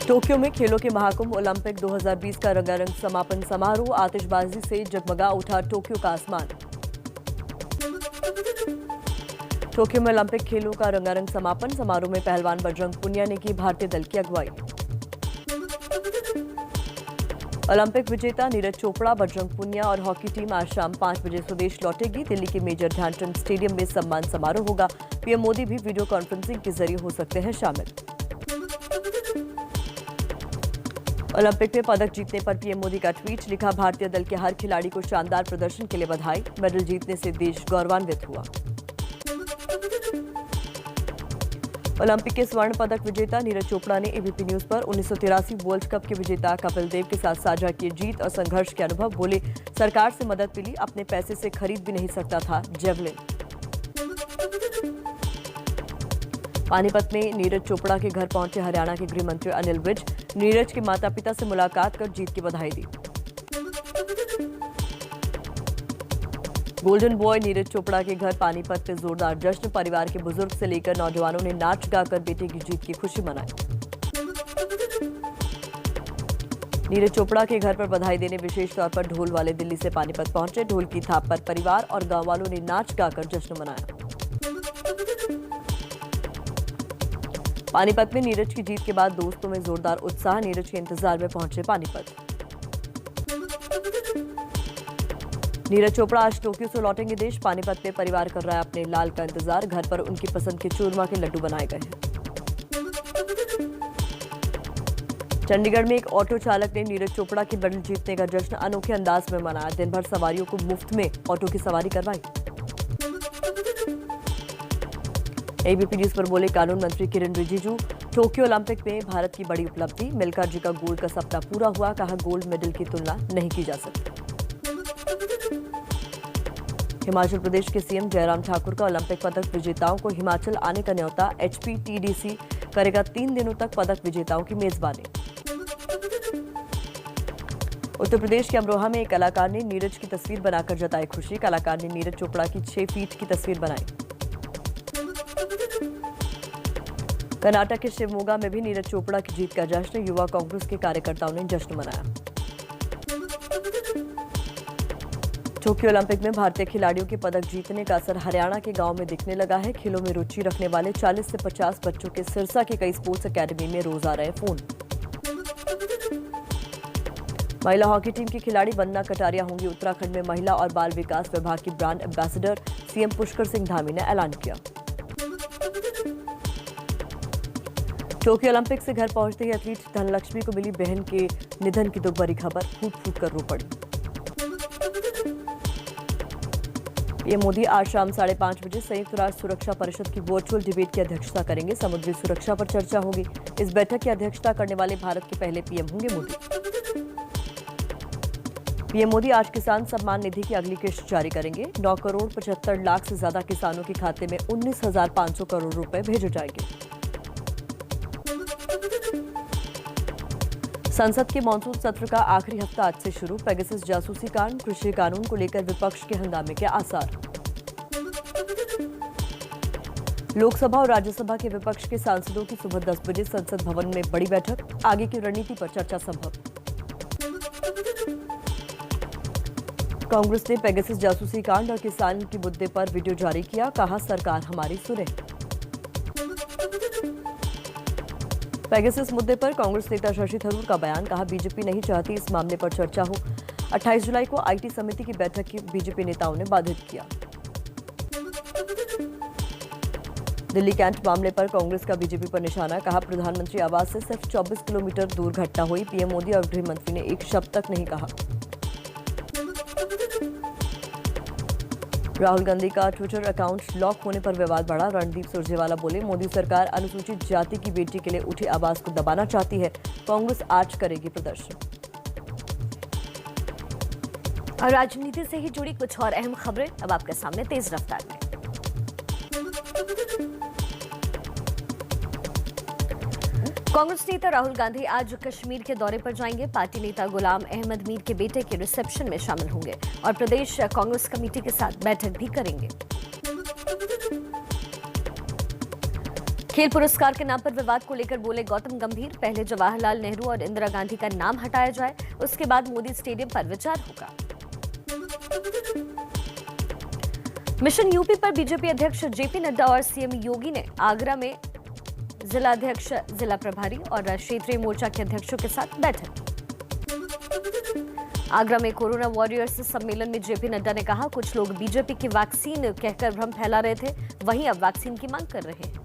Tokyo में खेलों के महाकुंभ ओलंपिक 2020 का रंगारंग समापन समारोह, आतिशबाजी से जगमगा उठा टोक्यो का आसमान। टोक्यो में ओलंपिक खेलों का रंगारंग समापन समारोह में पहलवान बजरंग पुनिया ने की भारतीय दल की अगुवाई। ओलंपिक विजेता नीरज चोपड़ा, बजरंग पुनिया और हॉकी टीम आज शाम 5 बजे स्वदेश लौटेगी। दिल्ली के मेजर ध्यानचंद स्टेडियम में सम्मान समारोह होगा। पीएम मोदी भी वीडियो कॉन्फ्रेंसिंग के जरिए हो सकते हैं शामिल। ओलंपिक में पदक जीतने पर पीएम मोदी का ट्वीट, लिखा भारतीय दल के हर खिलाड़ी को शानदार प्रदर्शन के लिए बधाई। मेडल जीतने से देश गौरवान्वित हुआ। ओलंपिक के स्वर्ण पदक विजेता नीरज चोपड़ा ने एबीपी न्यूज पर 1983 वर्ल्ड कप के विजेता कपिल देव के साथ साझा किए जीत और संघर्ष के अनुभव। बोले, सरकार से मदद मिली, अपने पैसे से खरीद भी नहीं सकता था जेवलिन। पानीपत में नीरज चोपड़ा के घर पहुंचे हरियाणा के गृह मंत्री अनिल विज। नीरज के माता पिता से मुलाकात कर जीत की बधाई दी। गोल्डन बॉय नीरज चोपड़ा के घर पानीपत में जोरदार जश्न। परिवार के बुजुर्ग से लेकर नौजवानों ने नाच गाकर बेटे की जीत की खुशी मनाई। नीरज चोपड़ा के घर पर बधाई देने विशेष तौर पर ढोल वाले दिल्ली से पानीपत पहुंचे। ढोल की थाप पर परिवार और गांव वालों ने नाच गाकर जश्न मनाया। पानीपत में नीरज की जीत के बाद दोस्तों में जोरदार उत्साह। नीरज के इंतजार में पहुंचे पानीपत। नीरज चोपड़ा आज टोक्यो से लौटेंगे देश। पानीपत में परिवार कर रहा है अपने लाल का इंतजार। घर पर उनकी पसंद के चूरमा के लड्डू बनाए गए हैं। चंडीगढ़ में एक ऑटो चालक ने नीरज चोपड़ा की मेडल जीतने का जश्न अनोखे अंदाज में मनाया। दिन भर सवारियों को मुफ्त में ऑटो की सवारी करवाई। एबीपी न्यूज पर बोले कानून मंत्री किरण रिजिजू, टोक्यो ओलंपिक में भारत की बड़ी उपलब्धि। मिल्खा जी का गोल्ड का सपना पूरा हुआ। कहा, गोल्ड मेडल की तुलना नहीं की जा सकती। हिमाचल प्रदेश के सीएम जयराम ठाकुर का ओलंपिक पदक विजेताओं को हिमाचल आने का न्योता। एचपीटीडीसी करेगा 3 दिनों तक पदक विजेताओं की मेजबानी। उत्तर प्रदेश के अमरोहा में एक कलाकार ने नीरज की तस्वीर बनाकर जताई खुशी। कलाकार ने नीरज चोपड़ा की 6 फीट की तस्वीर बनाई। कर्नाटक के शिवमोगा में भी नीरज चोपड़ा की जीत का जश्न। युवा कांग्रेस के कार्यकर्ताओं ने जश्न मनाया। टोक्यो ओलंपिक में भारतीय खिलाड़ियों के पदक जीतने का असर हरियाणा के गांव में दिखने लगा है। खेलों में रुचि रखने वाले 40 से 50 बच्चों के सिरसा की कई स्पोर्ट्स अकेडमी में रोज आ रहे फोन। महिला हॉकी टीम की खिलाड़ी वंदना कटारिया होंगी उत्तराखंड में महिला और बाल विकास विभाग की brand ambassador. CM Pushkar Singh Dhami ने ऐलान किया। टोक्यो ओलंपिक से घर पहुंचते ही एथलीट धनलक्ष्मी को मिली बहन के निधन की दुख भरी खबर। फूट फूट कर रो पड़ी। पीएम मोदी आज शाम 5:30 बजे संयुक्त राष्ट्र सुरक्षा परिषद की वर्चुअल डिबेट की अध्यक्षता करेंगे। समुद्री सुरक्षा पर चर्चा होगी। इस बैठक की अध्यक्षता करने वाले भारत के पहले पीएम होंगे मोदी। पीएम मोदी आज किसान सम्मान निधि की अगली किश्त जारी करेंगे। 9 करोड़ 75 लाख से ज्यादा किसानों के खाते में 19,500 करोड़ रुपए भेजे जाएंगे। संसद के मानसून सत्र का आखिरी हफ्ता आज से शुरू। पेगासस जासूसी कांड, कृषि कानून को लेकर विपक्ष के हंगामे के आसार। लोकसभा और राज्यसभा के विपक्ष के सांसदों की सुबह 10 बजे संसद भवन में बड़ी बैठक। आगे की रणनीति पर चर्चा संभव। कांग्रेस ने पेगासस जासूसी कांड और किसान के मुद्दे पर वीडियो जारी किया। कहा, सरकार हमारी सुने। पेगासस मुद्दे पर कांग्रेस नेता शशि थरूर का बयान। कहा, बीजेपी नहीं चाहती इस मामले पर चर्चा हो। 28 जुलाई को आईटी समिति की बैठक की बीजेपी नेताओं ने बाधित किया। दिल्ली कैंट मामले पर कांग्रेस का बीजेपी पर निशाना। कहा, प्रधानमंत्री आवास से सिर्फ 24 किलोमीटर दूर घटना हुई। पीएम मोदी और गृह मंत्री ने एक शब्द तक नहीं कहा। राहुल गांधी का ट्विटर अकाउंट लॉक होने पर विवाद बढ़ा। रणदीप सुरजेवाला बोले, मोदी सरकार अनुसूचित जाति की बेटी के लिए उठी आवाज को दबाना चाहती है। कांग्रेस आज करेगी प्रदर्शन। और राजनीति से ही जुड़ी कुछ और अहम खबरें अब आपके सामने तेज रफ्तार में। कांग्रेस नेता राहुल गांधी आज कश्मीर के दौरे पर जाएंगे। पार्टी नेता गुलाम अहमद मीर के बेटे के रिसेप्शन में शामिल होंगे और प्रदेश कांग्रेस कमेटी के साथ बैठक भी करेंगे। खेल पुरस्कार के नाम पर विवाद को लेकर बोले गौतम गंभीर, पहले जवाहरलाल नेहरू और इंदिरा गांधी का नाम हटाया जाए, उसके बाद मोदी स्टेडियम पर विचार होगा। मिशन यूपी पर बीजेपी अध्यक्ष जेपी नड्डा और सीएम योगी ने आगरा में जिला अध्यक्ष, जिला प्रभारी और क्षेत्रीय मोर्चा के अध्यक्षों के साथ बैठक की। आगरा में कोरोना वॉरियर्स सम्मेलन में जेपी नड्डा ने कहा, कुछ लोग बीजेपी की वैक्सीन कहकर भ्रम फैला रहे थे, वहीं अब वैक्सीन की मांग कर रहे हैं।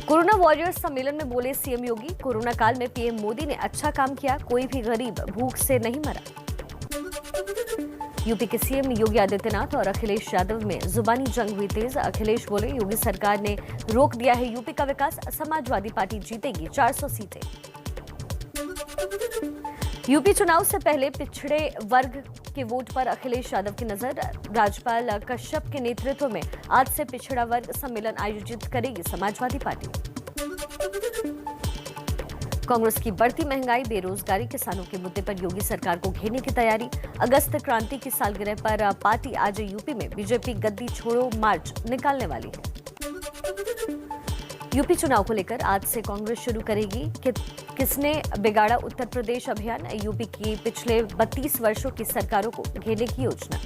कोरोना वॉरियर्स सम्मेलन में बोले सीएम योगी, कोरोना काल में पीएम मोदी ने अच्छा काम किया, कोई भी गरीब भूख से नहीं मरा। यूपी के सीएम योगी आदित्यनाथ और अखिलेश यादव में जुबानी जंग हुई तेज। अखिलेश बोले, योगी सरकार ने रोक दिया है यूपी का विकास, समाजवादी पार्टी जीतेगी 400 सीटें। यूपी चुनाव से पहले पिछड़े वर्ग के वोट पर अखिलेश यादव की नजर। राज्यपाल कश्यप के नेतृत्व में आज से पिछड़ा वर्ग सम्मेलन आयोजित करेगी समाजवादी पार्टी। कांग्रेस की बढ़ती महंगाई, बेरोजगारी, किसानों के मुद्दे पर योगी सरकार को घेरने की तैयारी। अगस्त क्रांति की सालगिरह पर पार्टी आज यूपी में बीजेपी गद्दी छोड़ो मार्च निकालने वाली है। यूपी चुनाव को लेकर आज से कांग्रेस शुरू करेगी कि किसने बिगाड़ा उत्तर प्रदेश अभियान, यूपी की पिछले 32 वर्षों की सरकारों को घेरने की योजना।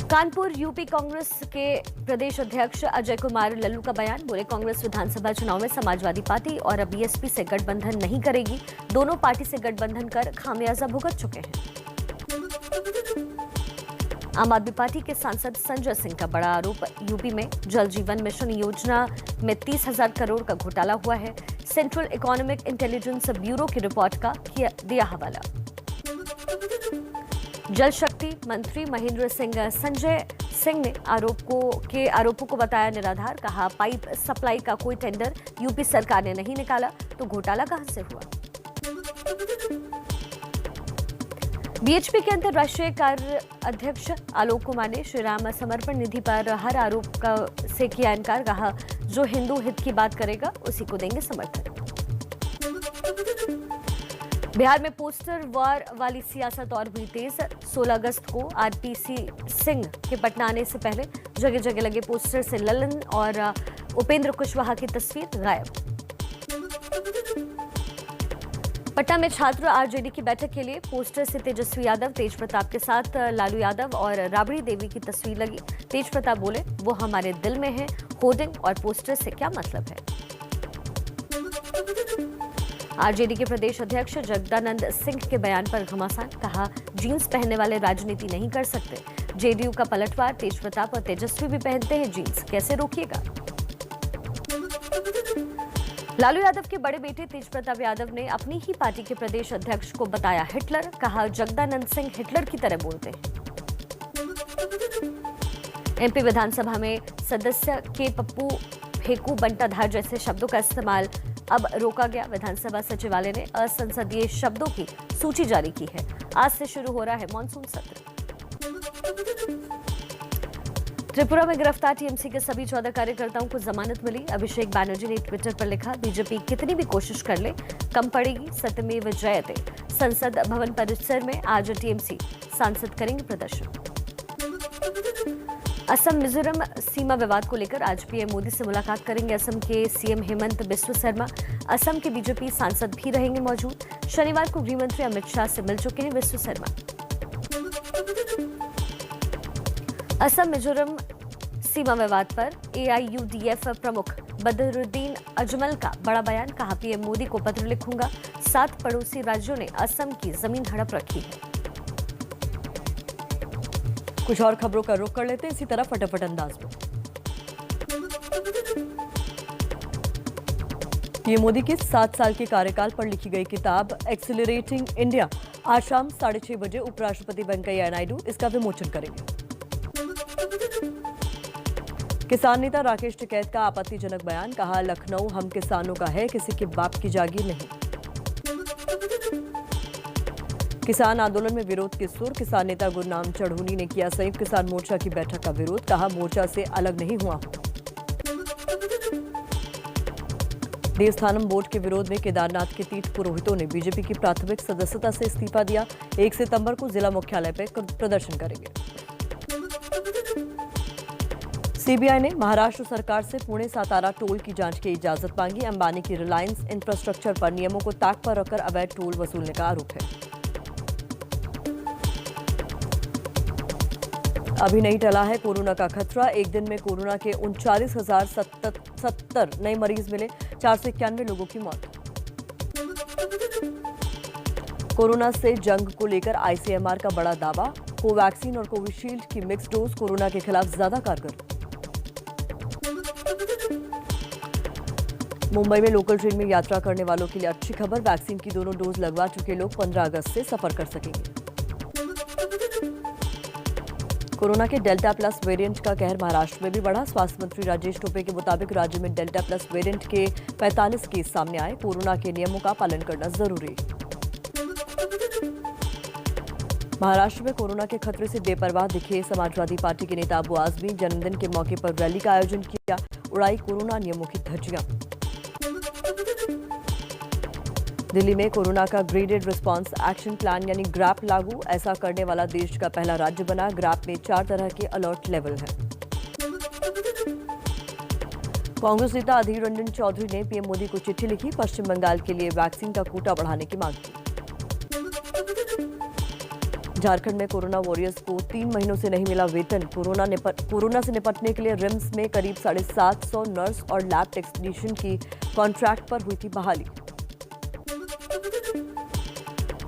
कानपुर यूपी कांग्रेस के प्रदेश अध्यक्ष अजय कुमार लल्लू का बयान, बोले कांग्रेस विधानसभा चुनाव में समाजवादी पार्टी और बीएसपी से गठबंधन नहीं करेगी, दोनों पार्टी से गठबंधन कर खामियाजा भुगत चुके हैं। आम आदमी पार्टी के सांसद संजय सिंह का बड़ा आरोप, यूपी में जल जीवन मिशन योजना में 30,000 करोड़ का घोटाला हुआ है। सेंट्रल इकोनॉमिक इंटेलिजेंस ब्यूरो की रिपोर्ट का दिया हवाला। जल शक्ति मंत्री महेंद्र सिंह संजय सिंह ने आरोपों को बताया निराधार। कहा, पाइप सप्लाई का कोई टेंडर यूपी सरकार ने नहीं निकाला तो घोटाला कहां से हुआ। बीएचपी के अंतर्राष्ट्रीय कार्य अध्यक्ष आलोक कुमार ने श्रीराम समर्पण निधि पर हर आरोप से किया इनकार। कहा, जो हिंदू हित की बात करेगा उसी को देंगे समर्थन। बिहार में पोस्टर वॉर वाली सियासत और हुई तेज। 16 अगस्त को आरपीसी सिंह के पटना आने से पहले जगह जगह लगे पोस्टर से ललन और उपेंद्र कुशवाहा की तस्वीर गायब। पटना में छात्र आरजेडी की बैठक के लिए पोस्टर से तेजस्वी यादव, तेज प्रताप के साथ लालू यादव और राबड़ी देवी की तस्वीर लगी। तेज प्रताप बोले, वो हमारे दिल में है, होर्डिंग और पोस्टर से क्या मतलब है। आरजेडी के प्रदेश अध्यक्ष जगदानंद सिंह के बयान पर घमासान। कहा, जीन्स पहनने वाले राजनीति नहीं कर सकते। जेडीयू का पलटवार, तेज प्रताप और तेजस्वी भी पहनते हैं जीन्स, कैसे रोकिएगा। लालू यादव के बड़े बेटे तेज प्रताप यादव ने अपनी ही पार्टी के प्रदेश अध्यक्ष को बताया हिटलर। कहा, जगदानंद सिंह हिटलर की तरह बोलते हैं। एमपी विधानसभा में सदस्य के पप्पू, फेंकू, बंटाधार जैसे शब्दों का इस्तेमाल अब रोका गया। विधानसभा सचिवालय ने असंसदीय शब्दों की सूची जारी की है। आज से शुरू हो रहा है मानसून सत्र। त्रिपुरा में गिरफ्तार टीएमसी के सभी 14 कार्यकर्ताओं को जमानत मिली। अभिषेक बैनर्जी ने ट्विटर पर लिखा, बीजेपी कितनी भी कोशिश कर ले कम पड़ेगी, सत्यमेव जयते। संसद भवन परिसर में आज टीएमसी सांसद करेंगे प्रदर्शन। असम मिजोरम सीमा विवाद को लेकर आज पीएम मोदी से मुलाकात करेंगे असम के सीएम हेमंत बिस्व शर्मा। असम के बीजेपी सांसद भी रहेंगे मौजूद। शनिवार को गृहमंत्री अमित शाह से मिल चुके हैं बिस्व शर्मा। असम मिजोरम सीमा विवाद पर एआईयूडीएफ प्रमुख बदरुद्दीन अजमल का बड़ा बयान। कहा, पीएम मोदी को पत्र लिखूंगा, 7 पड़ोसी राज्यों ने असम की जमीन हड़प रखी है। कुछ और खबरों का रुख कर लेते हैं इसी तरह फटाफट अंदाज में। पीएम मोदी के 7 साल के कार्यकाल पर लिखी गई किताब एक्सीलरेटिंग इंडिया आज शाम 6:30 बजे उपराष्ट्रपति वेंकैया नायडू इसका विमोचन करेंगे। किसान नेता राकेश टिकैत का आपत्तिजनक बयान। कहा, लखनऊ हम किसानों का है, किसी के बाप की जागीर नहीं। किसान आंदोलन में विरोध के सुर। किसान नेता गुरनाम चढ़ूनी ने किया संयुक्त किसान मोर्चा की बैठक का विरोध। कहा, मोर्चा से अलग नहीं हुआ। देवस्थानम बोर्ड के विरोध में केदारनाथ के तीर्थ पुरोहितों ने बीजेपी की प्राथमिक सदस्यता से इस्तीफा दिया। 1 सितंबर को जिला मुख्यालय पर प्रदर्शन करेंगे। सीबीआई ने महाराष्ट्र सरकार से पुणे सातारा टोल की जांच की इजाजत मांगी। अंबानी की रिलायंस इंफ्रास्ट्रक्चर पर नियमों को ताक पर रखकर अवैध टोल वसूलने का आरोप है। अभी नहीं टला है कोरोना का खतरा। एक दिन में कोरोना के 39,070 नए मरीज मिले, 491 लोगों की मौत। कोरोना से जंग को लेकर आईसीएमआर का बड़ा दावा, कोवैक्सीन और कोविशील्ड की मिक्स डोज कोरोना के खिलाफ ज्यादा कारगर। मुंबई में लोकल ट्रेन में यात्रा करने वालों के लिए अच्छी खबर, वैक्सीन की दोनों डोज लगवा चुके लोग 15 अगस्त से सफर कर सकेंगे। कोरोना के डेल्टा प्लस वेरिएंट का कहर महाराष्ट्र में भी बढ़ा। स्वास्थ्य मंत्री राजेश टोपे के मुताबिक राज्य में डेल्टा प्लस वेरिएंट के 45 केस सामने आए। कोरोना के नियमों का पालन करना जरूरी। महाराष्ट्र में कोरोना के खतरे से बेपरवाह दिखे समाजवादी पार्टी के नेता अबू आजमी। जन्मदिन के मौके पर रैली का आयोजन किया, उड़ाई कोरोना नियमों की धज्जियां। दिल्ली में कोरोना का ग्रेडेड रिस्पांस एक्शन प्लान यानी ग्रैप लागू। ऐसा करने वाला देश का पहला राज्य बना। ग्रैप में 4 तरह के अलर्ट लेवल हैं। कांग्रेस नेता अधीर रंजन चौधरी ने पीएम मोदी को चिट्ठी लिखी, पश्चिम बंगाल के लिए वैक्सीन का कोटा बढ़ाने की मांग की। झारखंड में कोरोना वॉरियर्स को 3 महीनों से नहीं मिला वेतन। कोरोना से निपटने के लिए रिम्स में करीब 750 नर्स और लैब टेक्नीशियन की कॉन्ट्रैक्ट पर हुई थी बहाली।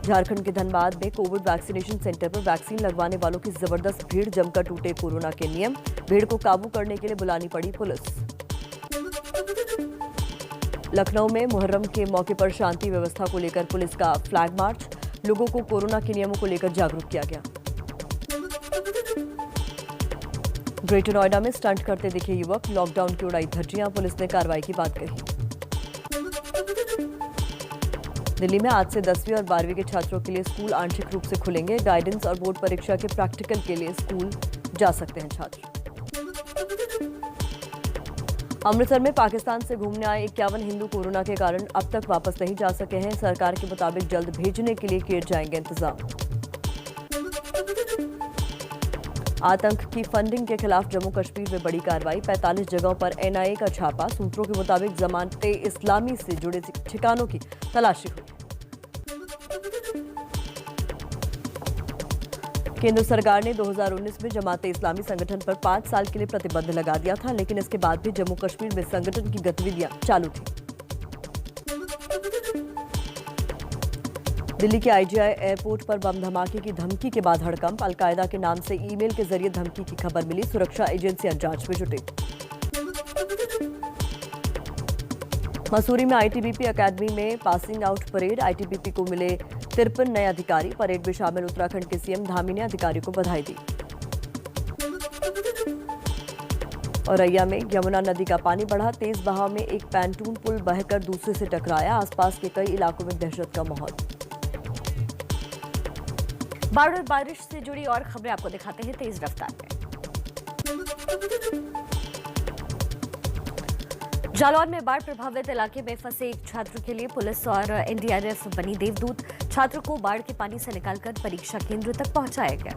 झारखंड के धनबाद में कोविड वैक्सीनेशन सेंटर पर वैक्सीन लगवाने वालों की जबरदस्त भीड़, जमकर टूटे कोरोना के नियम। भीड़ को काबू करने के लिए बुलानी पड़ी पुलिस। लखनऊ में मुहर्रम के मौके पर शांति व्यवस्था को लेकर पुलिस का फ्लैग मार्च। लोगों को कोरोना के नियमों को लेकर जागरूक किया गया। ग्रेटर नोएडा में स्टंट करते दिखे युवक, लॉकडाउन की उड़ाई धज्जियां। पुलिस ने कार्रवाई की बात कही। दिल्ली में आज से 10वीं और 12वीं के छात्रों के लिए स्कूल आंशिक रूप से खुलेंगे। गाइडेंस और बोर्ड परीक्षा के प्रैक्टिकल के लिए स्कूल जा सकते हैं छात्र। अमृतसर में पाकिस्तान से घूमने आए 51 हिंदू कोरोना के कारण अब तक वापस नहीं जा सके हैं। सरकार के मुताबिक जल्द भेजने के लिए किए जाएंगे इंतजाम। आतंक की फंडिंग के खिलाफ जम्मू कश्मीर में बड़ी कार्रवाई, 45 जगहों पर एनआईए का छापा। सूत्रों के मुताबिक जमानते इस्लामी से जुड़े ठिकानों की तलाशी हुई। केंद्र सरकार ने 2019 में जमाते इस्लामी संगठन पर 5 साल के लिए प्रतिबंध लगा दिया था, लेकिन इसके बाद भी जम्मू कश्मीर में संगठन की गतिविधियां चालू थी। दिल्ली के आईजीआई एयरपोर्ट पर बम धमाके की धमकी के बाद हड़कंप। अलकायदा के नाम से ईमेल के जरिए धमकी की खबर मिली। सुरक्षा एजेंसियां जांच में जुटी। मसूरी में आईटीबीपी अकेडमी में पासिंग आउट परेड। आईटीबीपी को मिले 53 नए अधिकारी। परेड में शामिल उत्तराखंड के सीएम धामी ने अधिकारियों को बधाई दी। औरैया में यमुना नदी का पानी बढ़ा। तेज बहाव में एक पैंटून पुल बहकर दूसरे से टकराया। आसपास के कई इलाकों में दहशत का माहौल। बाढ़ और बारिश से जुड़ी और खबरें आपको दिखाते हैं तेज रफ्तार में। जालौर में बाढ़ प्रभावित इलाके में फंसे एक छात्र के लिए पुलिस और एनडीआरएफ बनी देवदूत। छात्र को बाढ़ के पानी से निकालकर परीक्षा केंद्र तक पहुंचाया गया।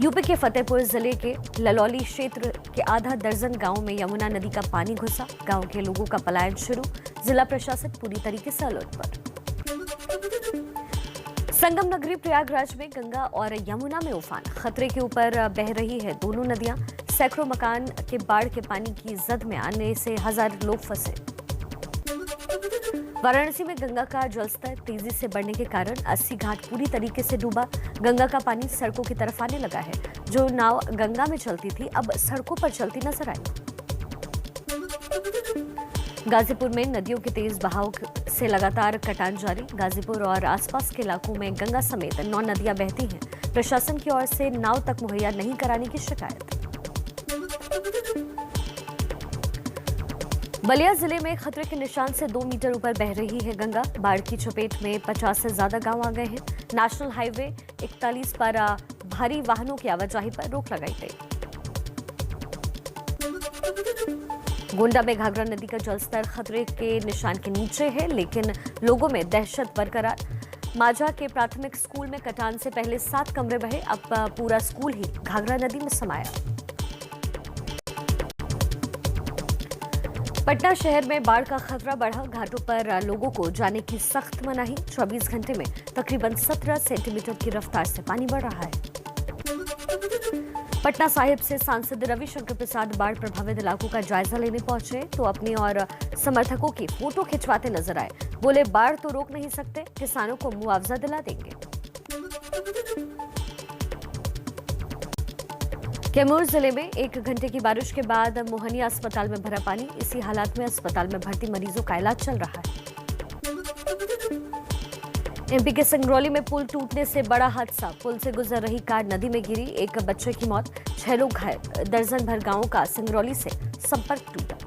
यूपी के फतेहपुर जिले के ललौली क्षेत्र के आधा दर्जन गांव में यमुना नदी का पानी घुसा। गांव के लोगों का पलायन शुरू। जिला प्रशासन पूरी तरीके से अलर्ट पर। संगम नगरी प्रयागराज में गंगा और यमुना में उफान। खतरे के ऊपर बह रही है दोनों नदियां। सैकड़ों मकान के बाढ़ के पानी की जद में आने से हजारों लोग फंसे। वाराणसी में गंगा का जलस्तर तेजी से बढ़ने के कारण 80 घाट पूरी तरीके से डूबा। गंगा का पानी सड़कों की तरफ आने लगा है। जो नाव गंगा में चलती थी अब सड़कों पर चलती नजर आई। गाजीपुर में नदियों के तेज बहाव से लगातार कटान जारी। गाजीपुर और आसपास के इलाकों में गंगा समेत 9 नदियां बहती हैं। प्रशासन की ओर से नाव तक मुहैया नहीं कराने की शिकायत। बलिया जिले में खतरे के निशान से 2 मीटर ऊपर बह रही है गंगा। बाढ़ की चपेट में 50 से ज्यादा गांव आ गए हैं। नेशनल हाईवे 41 पर भारी वाहनों की आवाजाही पर रोक लगाई गई। गोंडा में घाघरा नदी का जलस्तर खतरे के निशान के नीचे है, लेकिन लोगों में दहशत बरकरार। माजा के प्राथमिक स्कूल में कटान से पहले 7 कमरे बहे, अब पूरा स्कूल ही घाघरा नदी में समाया। पटना शहर में बाढ़ का खतरा बढ़ा, घाटों पर लोगों को जाने की सख्त मनाही। 24 घंटे में तकरीबन 17 सेंटीमीटर की रफ्तार से पानी बढ़ रहा है। पटना साहिब से सांसद रविशंकर प्रसाद बाढ़ प्रभावित इलाकों का जायजा लेने पहुंचे तो अपनी और समर्थकों की फोटो खिंचवाते नजर आए। बोले, बाढ़ तो रोक नहीं सकते, किसानों को मुआवजा दिला देंगे। कैमूर जिले में 1 घंटे की बारिश के बाद मोहनिया अस्पताल में भरा पानी। इसी हालात में अस्पताल में भर्ती मरीजों का इलाज चल रहा है। एमपी के सिंगरौली में पुल टूटने से बड़ा हादसा, पुल से गुजर रही कार नदी में गिरी, 1 बच्चे की मौत, 6 लोग घायल। दर्जन भर गांवों का सिंगरौली से संपर्क टूटा।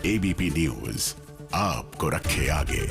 एबीपी न्यूज आपको रखे आगे।